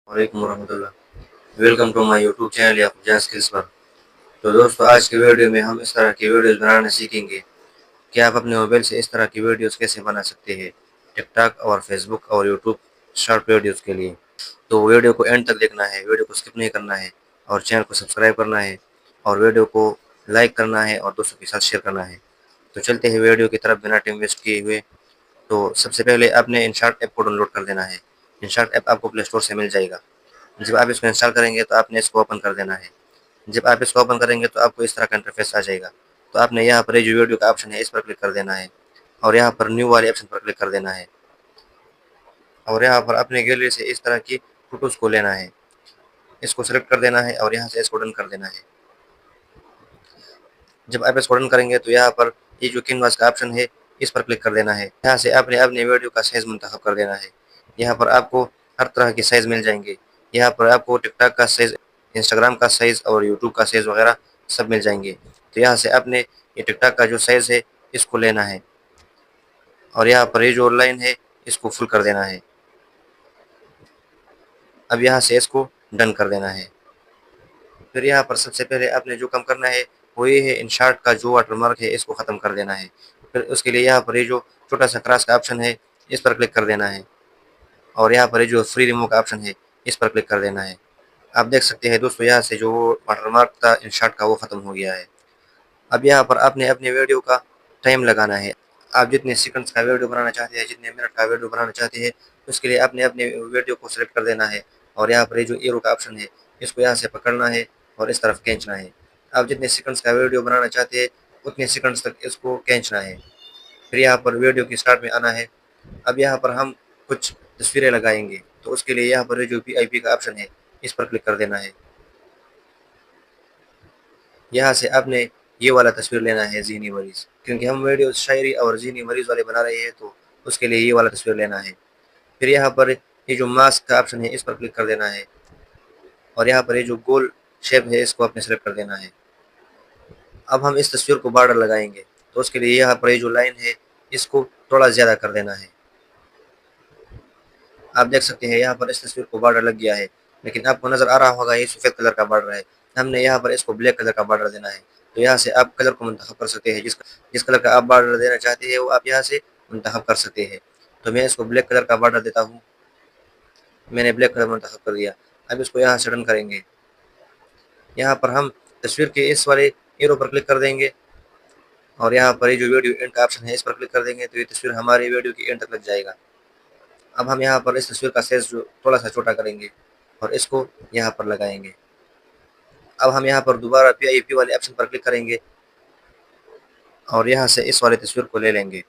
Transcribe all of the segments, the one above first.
वालेकुम वरहमतुल्लाह। Welcome to my YouTube channel या जान स्किल्स पर। तो दोस्तों, आज की वीडियो में हम इस तरह की वीडियोस बनाना सीखेंगे कि आप अपने मोबाइल से इस तरह की वीडियोस कैसे बना सकते हैं टिकटॉक और फेसबुक और यूट्यूब शॉर्ट वीडियोस के लिए। तो वीडियो को एंड तक देखना है, वीडियो को स्किप नहीं करना है और चैनल को सब्सक्राइब करना है और वीडियो को लाइक करना है और दोस्तों के साथ शेयर करना है। तो चलते हैं वीडियो की तरफ बिना टाइम वेस्ट किए हुए। तो सबसे पहले आपने इनशार्ट ऐप को डाउनलोड कर देना है। इनशार्ट ऐप आपको प्ले स्टोर से मिल जाएगा। जब आप इसको इंस्टॉल करेंगे तो आपने इसको ओपन कर देना है। जब आप इसको ओपन करेंगे तो आपको इस तरह का इंटरफेस आ जाएगा। तो आपने यहाँ पर ये जो वीडियो का ऑप्शन है इस पर क्लिक कर देना है और यहाँ पर न्यू वाले ऑप्शन पर क्लिक कर देना है और यहाँ पर अपने गैलरी से इस तरह की फ़ोटोज़ को लेना है। इसको सेलेक्ट कर देना है और यहाँ से इसको डन कर देना है। जब आप इसको डन करेंगे तो यहाँ पर ये जो कैनवास का ऑप्शन है इस पर क्लिक कर देना है। यहाँ से आपने अपने वीडियो का साइज़ मुंतखब कर देना है। यहाँ पर आपको हर तरह के साइज़ मिल जाएंगे। यहाँ पर आपको टिकटॉक का साइज़, इंस्टाग्राम का साइज़ और यूट्यूब का साइज़ वगैरह सब मिल जाएंगे। तो यहाँ से आपने ये टिकटॉक का जो साइज़ है इसको लेना है और यहाँ पर ये जो लाइन है इसको फुल कर देना है। अब यहाँ से इसको डन कर देना है। फिर यहाँ पर सबसे पहले आपने जो काम करना है वो ये है, इन शार्ट का जो वाटरमार्क है इसको ख़त्म कर देना है। फिर उसके लिए यहाँ पर ये जो छोटा सा क्रॉस का ऑप्शन है इस पर क्लिक कर देना है और यहाँ पर ये जो फ्री रिमूव का ऑप्शन है इस पर क्लिक कर देना है। आप देख सकते हैं दोस्तों, यहाँ से जो वाटरमार्क था इन शार्ट का वो ख़त्म हो गया है। अब यहाँ पर आपने अपने वीडियो का टाइम लगाना है। आप जितने सेकंड्स का वीडियो बनाना चाहते हैं, जितने मिनट का वीडियो बनाना चाहते हैं, उसके लिए आपने अपने वीडियो को सेलेक्ट कर देना है और यहाँ पर ये जो एरो का ऑप्शन है इसको यहाँ से पकड़ना है और इस तरफ खींचना है। आप जितने सेकंड्स का वीडियो बनाना चाहते हैं उतने सेकंड्स तक इसको खींचना है। फिर यहाँ पर वीडियो की स्टार्ट में आना है। अब यहाँ पर हम कुछ तस्वीरें लगाएंगे तो उसके लिए यहाँ पर जो VIP का ऑप्शन है इस पर क्लिक कर देना है। यहाँ से आपने ये वाला तस्वीर लेना है, ज़हनी मरीज़, क्योंकि हम वीडियो शायरी और ज़हनी मरीज़ वाले बना रहे हैं तो उसके लिए ये वाला तस्वीर लेना है। फिर यहाँ पर ये जो मास्क का ऑप्शन है इस पर क्लिक कर देना है और यहाँ पर ये जो गोल शेप है इसको आपने सेलेक्ट कर देना है। अब हम इस तस्वीर को बॉर्डर लगाएंगे तो उसके लिए यहाँ पर ये जो लाइन है इसको थोड़ा ज़्यादा कर देना है। आप देख सकते हैं यहाँ पर इस तस्वीर को बॉर्डर लग गया है, लेकिन आपको नज़र आ रहा होगा ये सफ़ेद कलर का बॉर्डर है। हमने यहाँ पर इसको ब्लैक कलर का बॉर्डर देना है। तो यहाँ से आप कलर को मुंतखब कर सकते हैं, जिस कलर का आप बॉर्डर देना चाहते हैं वो आप यहाँ से मुंतखब कर सकते हैं। तो मैं इसको ब्लैक कलर का बॉर्डर देता हूँ। मैंने ब्लैक कलर मुंतखब कर दिया। अब इसको यहाँ से डन करेंगे। यहाँ पर हम तस्वीर के इस वाले एरो पर क्लिक कर देंगे और यहाँ पर ये जो वीडियो एंड का ऑप्शन है इस पर क्लिक कर देंगे तो ये तस्वीर हमारी वीडियो की एंड तक लग जाएगा। अब हम यहाँ पर इस तस्वीर का साइज़ जो थोड़ा सा छोटा करेंगे और इसको यहाँ पर लगाएंगे। अब हम यहाँ पर दोबारा VIP वाले ऑप्शन पर क्लिक करेंगे और यहाँ से इस वाली तस्वीर को ले लेंगे।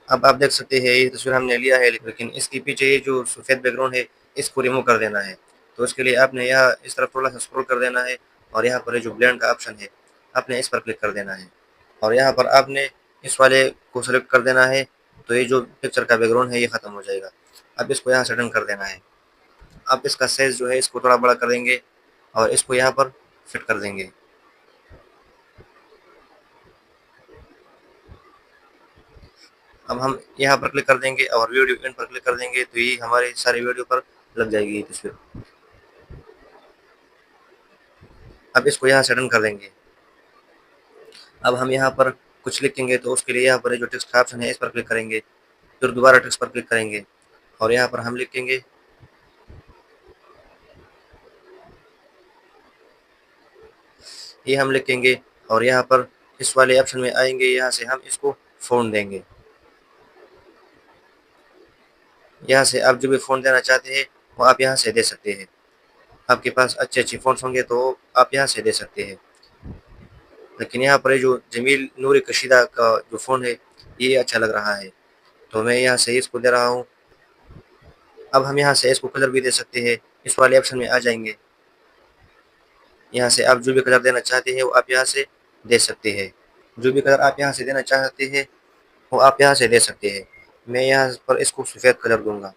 अब आप देख सकते हैं ये तस्वीर हमने लिया है, लेकिन इसके पीछे ये जो सफ़ेद बैकग्राउंड है इसको रिमूव कर देना है। तो उसके लिए आपने यहाँ इस तरफ थोड़ा सा स्क्रॉल कर देना है और यहाँ पर ये जो ब्लेंड का ऑप्शन है आपने इस पर क्लिक कर देना है और यहाँ पर आपने इस वाले को सेलेक्ट कर देना है। तो ये जो पिक्चर का बैकग्राउंड है ये ख़त्म हो जाएगा। अब इसको यहाँ से डन कर देना है। अब इसका साइज़ जो है इसको थोड़ा बड़ा कर देंगे और इसको यहाँ पर फिट कर देंगे। अब हम यहाँ पर क्लिक कर देंगे और वीडियो एंड पर क्लिक कर देंगे तो ये हमारे सारे वीडियो पर लग जाएगी ये तस्वीर। अब इसको यहाँ से डन कर देंगे। अब हम यहाँ पर कुछ लिखेंगे तो उसके लिए यहाँ पर जो टेक्स्ट का ऑप्शन है इस पर क्लिक करेंगे। फिर दोबारा टेक्स्ट पर क्लिक करेंगे और यहाँ पर हम लिखेंगे ये हम लिखेंगे और यहाँ पर इस वाले ऑप्शन में आएंगे। यहाँ से हम इसको फ़ॉन्ट देंगे। यहाँ से आप जो भी फ़ॉन्ट देना चाहते हैं वो आप यहाँ से दे सकते हैं। आपके पास अच्छे अच्छे फ़ॉन्ट्स होंगे तो आप यहाँ से दे सकते हैं। लेकिन यहाँ पर ये जो जमील नूरी कशीदा का जो फ़ॉन्ट है ये अच्छा लग रहा है तो मैं यहाँ से इसको दे रहा हूँ। अब हम यहाँ से इसको कलर भी दे सकते हैं। इस वाले ऑप्शन में आ जाएंगे। यहाँ से आप जो भी कलर देना चाहते हैं वो आप यहाँ से दे सकते हैं। जो भी कलर आप यहाँ से देना चाहते हैं वो आप यहाँ से दे सकते हैं। मैं यहाँ पर इसको सफ़ेद कलर दूंगा।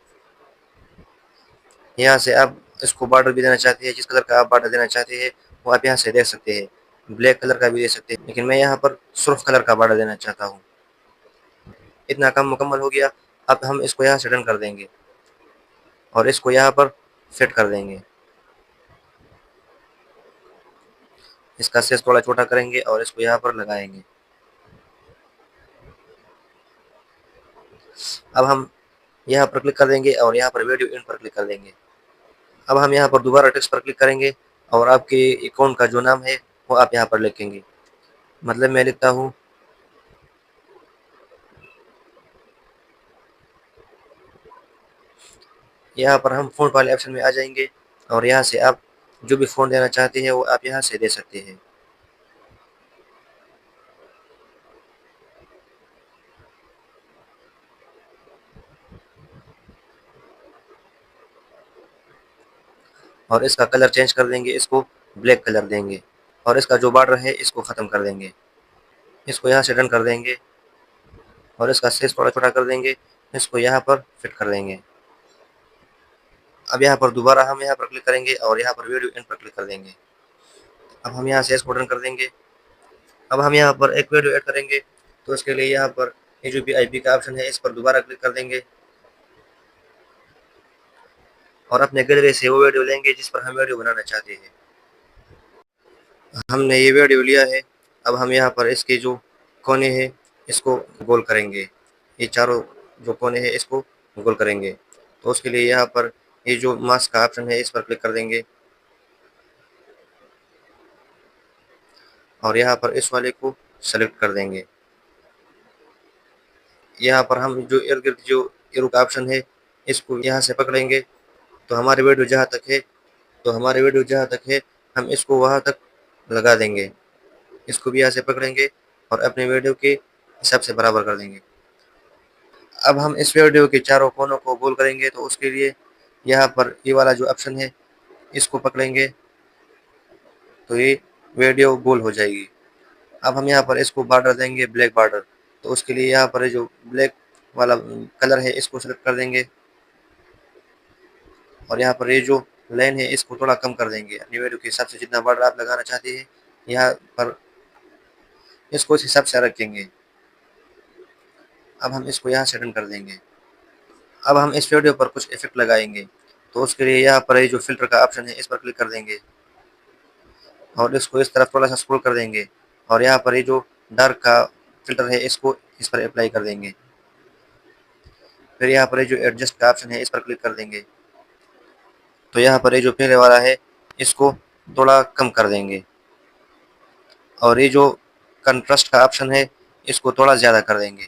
यहाँ से आप इसको बॉर्डर भी देना चाहते हैं, जिस कलर का आप बॉर्डर देना चाहते हैं वो आप यहाँ से दे सकते हैं। ब्लैक कलर का भी दे सकते हैं, लेकिन मैं यहाँ पर सुर्ख कलर का बॉर्डर देना चाहता हूँ। इतना काम मुकम्मल हो गया। अब हम इसको यहाँ से डन कर देंगे और इसको यहाँ पर फिट कर देंगे। इसका साइज़ थोड़ा छोटा करेंगे और इसको यहाँ पर लगाएँगे। अब हम यहाँ पर क्लिक कर देंगे और यहाँ पर वीडियो एंड पर क्लिक कर देंगे। अब हम यहाँ पर दोबारा टेक्स्ट पर क्लिक करेंगे और आपके अकाउंट का जो नाम है वो आप यहाँ पर लिखेंगे। मतलब मैं लिखता हूँ, यहाँ पर हम फ़ॉन्ट वाले ऑप्शन में आ जाएँगे और यहाँ से आप जो भी फ़ॉन्ट देना चाहते हैं वो आप यहाँ से दे सकते हैं। और इसका कलर चेंज कर देंगे, इसको ब्लैक कलर देंगे और इसका जो बॉर्डर है इसको ख़त्म कर देंगे। इसको यहाँ से डन कर देंगे और इसका साइज़ थोड़ा छोटा कर देंगे। इसको यहाँ पर फिट कर देंगे। अब यहाँ पर दोबारा हम यहाँ पर क्लिक करेंगे और यहाँ पर वीडियो एंड पर क्लिक कर देंगे। अब हम यहाँ से इसको डन कर देंगे। अब हम यहाँ पर एक वीडियो ऐड करेंगे, तो उसके लिए यहाँ पर ये जो VIP का ऑप्शन है इस पर दोबारा क्लिक कर देंगे और अपने गैलरी से वो वीडियो लेंगे जिस पर हम वीडियो बनाना चाहते हैं। हमने ये वीडियो लिया है। अब हम यहाँ पर इसके जो कोने हैं इसको गोल करेंगे। ये चारों जो कोने हैं इसको गोल करेंगे। तो उसके लिए यहाँ पर ये जो मास्क का ऑप्शन है इस पर क्लिक कर देंगे और यहाँ पर इस वाले को सेलेक्ट कर देंगे। यहाँ पर हम जो इर्द-गिर्द जो एरो का ऑप्शन है इसको यहाँ से पकड़ेंगे, तो हमारी वीडियो जहाँ तक है हम इसको वहाँ तक लगा देंगे। इसको भी यहाँ से पकड़ेंगे और अपने वीडियो के हिसाब से बराबर कर देंगे। अब हम इस वीडियो के चारों कोनों को गोल करेंगे, तो उसके लिए यहाँ पर ये वाला जो ऑप्शन है इसको पकड़ेंगे, तो ये वीडियो गोल हो जाएगी। अब हम यहाँ पर इसको बॉर्डर देंगे, ब्लैक बॉर्डर। तो उसके लिए यहाँ पर ये जो ब्लैक वाला कलर है इसको सेलेक्ट कर देंगे और यहाँ पर ये जो लाइन है इसको थोड़ा कम कर देंगे। अपनी वीडियो के हिसाब से जितना बॉर्डर आप लगाना चाहते हैं यहाँ पर इसको इस हिसाब से रखेंगे। अब हम इसको यहाँ से डन कर देंगे। अब हम इस वीडियो पर कुछ इफेक्ट लगाएंगे, तो उसके लिए यहाँ पर ये जो फ़िल्टर का ऑप्शन है इस पर क्लिक कर देंगे और इसको इस तरफ थोड़ा-सा स्क्रॉल कर देंगे और यहाँ पर ये जो डार्क का फ़िल्टर है इसको इस पर अप्लाई कर देंगे। फिर यहाँ पर ये जो एडजस्ट का ऑप्शन है इस पर क्लिक कर देंगे। तो यहाँ पर ये जो पहले वाला है इसको थोड़ा कम कर देंगे और ये जो कंट्रास्ट का ऑप्शन है इसको थोड़ा ज़्यादा कर देंगे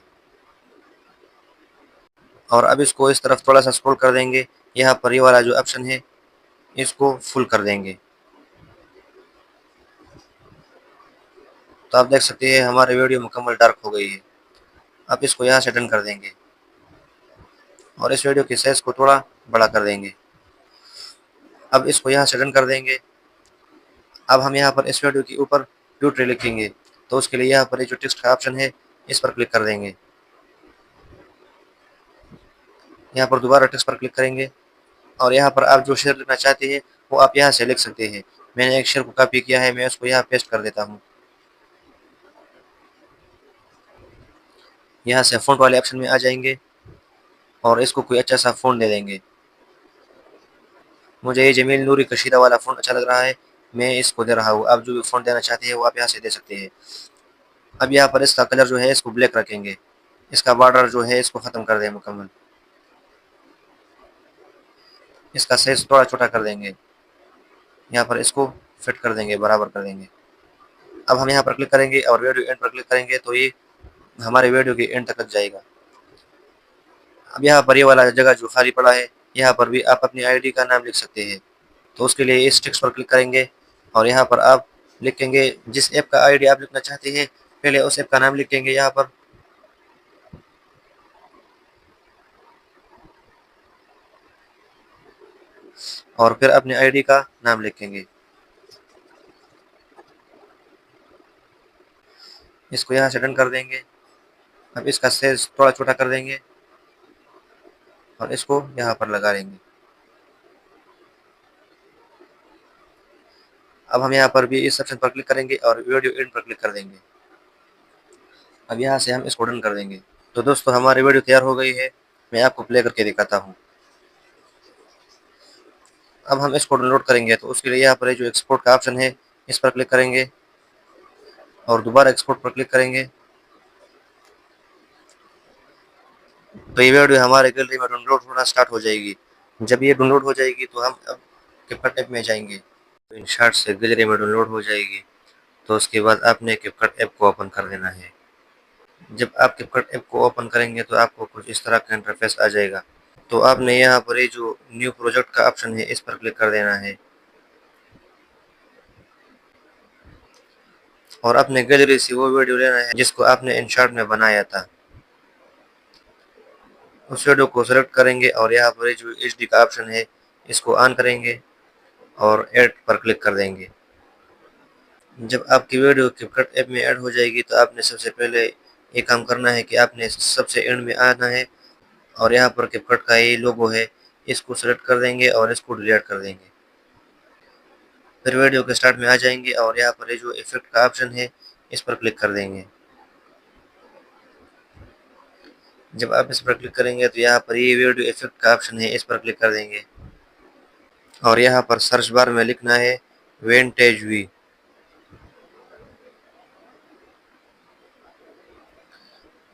और अब इसको इस तरफ थोड़ा-सा स्क्रॉल कर देंगे। यहाँ पर ये वाला जो ऑप्शन है इसको फुल कर देंगे। तो आप देख सकते हैं हमारी वीडियो मुकम्मल डार्क हो गई है। अब इसको यहाँ से डन कर देंगे और इस वीडियो की साइज़ को थोड़ा बड़ा कर देंगे। अब इसको यहाँ से डन कर देंगे। अब हम यहाँ पर इस वीडियो के ऊपर ट्यूटोरियल लिखेंगे, तो उसके लिए यहाँ पर ये जो टेक्स्ट का ऑप्शन है इस पर क्लिक कर देंगे। यहाँ पर दोबारा टेक्स्ट पर क्लिक करेंगे और यहाँ पर आप जो शेयर लिखना चाहते हैं वो आप यहाँ से लिख सकते हैं। मैंने एक शेयर को कॉपी किया है, मैं उसको यहाँ पेस्ट कर देता हूँ। यहाँ से फ़ॉन्ट वाले ऑप्शन में आ जाएंगे और इसको कोई अच्छा सा फ़ॉन्ट दे देंगे। मुझे ये जमील नूरी कशीदा वाला फ़ॉन्ट अच्छा लग रहा है, मैं इसको दे रहा हूँ। आप जो भी फ़ॉन्ट देना चाहते हैं वो आप यहाँ से दे सकते हैं। अब यहाँ पर इसका कलर जो है इसको ब्लैक रखेंगे। इसका बॉर्डर जो है इसको ख़त्म कर दें मुकम्मल। इसका साइज़ थोड़ा छोटा कर देंगे। यहाँ पर इसको फिट कर देंगे, बराबर कर देंगे। अब हम यहाँ पर क्लिक करेंगे और वीडियो एंड पर क्लिक करेंगे, तो ये हमारे वीडियो के एंड तक जाएगा। अब यहाँ पर ये वाला जगह जो खाली पड़ा है यहाँ पर भी आप अपनी ID का नाम लिख सकते हैं। तो उसके लिए इस टेक्स्ट पर क्लिक करेंगे और यहाँ पर आप लिखेंगे जिस ऐप का ID आप लिखना चाहते हैं, पहले उस ऐप का नाम लिखेंगे यहाँ पर और फिर अपने ID का नाम लिखेंगे। इसको यहाँ से डन कर देंगे। अब इसका साइज़ थोड़ा छोटा कर देंगे और इसको यहाँ पर लगा लेंगे। अब हम यहाँ पर भी इस ऑप्शन पर क्लिक करेंगे और वीडियो एंड पर क्लिक कर देंगे। अब यहाँ से हम इसको डन कर देंगे। तो दोस्तों हमारी वीडियो तैयार हो गई है, मैं आपको प्ले करके दिखाता हूँ। अब हम इसको डाउनलोड करेंगे तो उसके लिए यहाँ पर जो एक्सपोर्ट का ऑप्शन है इस पर क्लिक करेंगे और दोबारा एक्सपोर्ट पर क्लिक करेंगे। तो ये वीडियो हमारे गैलरी में डाउनलोड होना स्टार्ट हो जाएगी। जब ये डाउनलोड हो जाएगी तो हम अब कैपकट ऐप में जाएंगे, तो इन शॉर्ट से गैलरी में डाउनलोड हो जाएगी। तो उसके बाद आपने कैपकट ऐप को ओपन कर देना है। जब आप कैपकट ऐप को ओपन करेंगे तो आपको कुछ इस तरह का इंटरफेस आ जाएगा। तो आपने यहाँ पर ये जो न्यू प्रोजेक्ट का ऑप्शन है इस पर क्लिक कर देना है और अपने गैलरी से वो वीडियो लेना है जिसको आपने इन शॉर्ट में बनाया था। उस वीडियो को सेलेक्ट करेंगे और यहाँ पर जो एचडी का ऑप्शन है इसको ऑन करेंगे और ऐड पर क्लिक कर देंगे। जब आपकी वीडियो कैपकट ऐप में ऐड हो जाएगी तो आपने सबसे पहले ये काम करना है कि आपने सबसे एंड में आना है और यहाँ पर कैपकट का ये लोगो है इसको सेलेक्ट कर देंगे और इसको डिलीट कर देंगे। फिर वीडियो के स्टार्ट में आ जाएंगे और यहाँ पर ये जो इफेक्ट का ऑप्शन है इस पर क्लिक कर देंगे। जब आप इस पर क्लिक करेंगे तो यहाँ पर ये वीडियो इफेक्ट का ऑप्शन है इस पर क्लिक कर देंगे और यहाँ पर सर्च बार में लिखना है विंटेज वी।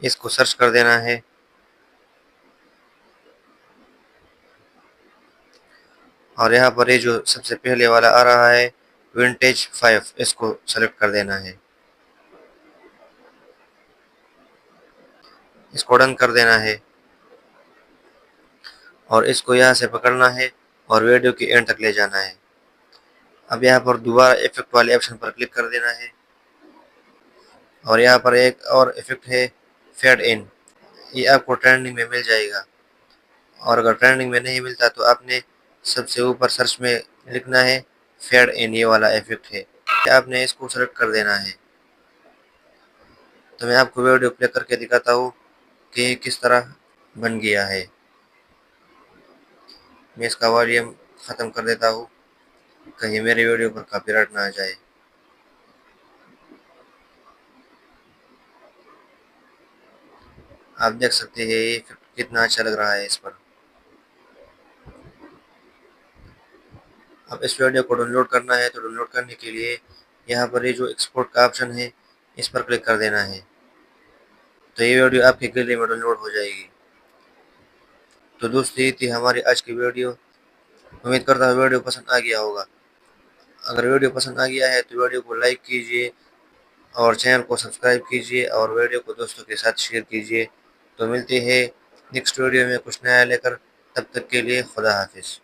इसको सर्च कर देना है और यहाँ पर ये जो सबसे पहले वाला आ रहा है विंटेज 5 इसको सेलेक्ट कर देना है। इसको डन कर देना है और इसको यहाँ से पकड़ना है और वीडियो के एंड तक ले जाना है। अब यहाँ पर दोबारा इफेक्ट वाले ऑप्शन पर क्लिक कर देना है और यहाँ पर एक और इफेक्ट है फेड इन, ये आपको ट्रेंडिंग में मिल जाएगा और अगर ट्रेंडिंग में नहीं मिलता तो आपने सबसे ऊपर सर्च में लिखना है फेड इन, ये वाला इफेक्ट है, आपने इसको सेलेक्ट कर देना है। तो मैं आपको वीडियो प्ले करके दिखाता हूँ कि किस तरह बन गया है। मैं इसका वॉल्यूम ख़त्म कर देता हूँ कहीं मेरे वीडियो पर कॉपीराइट ना आ जाए। आप देख सकते हैं ये कितना अच्छा लग रहा है इस पर। अब इस वीडियो को डाउनलोड करना है तो डाउनलोड करने के लिए यहाँ पर ये जो एक्सपोर्ट का ऑप्शन है इस पर क्लिक कर देना है। तो ये वीडियो आपके गैलरी में डाउनलोड हो जाएगी। तो दोस्तों ये थी हमारी आज की वीडियो। उम्मीद करता हूँ वीडियो पसंद आ गया होगा। अगर वीडियो पसंद आ गया है तो वीडियो को लाइक कीजिए और चैनल को सब्सक्राइब कीजिए और वीडियो को दोस्तों के साथ शेयर कीजिए। तो मिलते हैं नेक्स्ट वीडियो में कुछ नया लेकर, तब तक के लिए खुदा हाफिज़।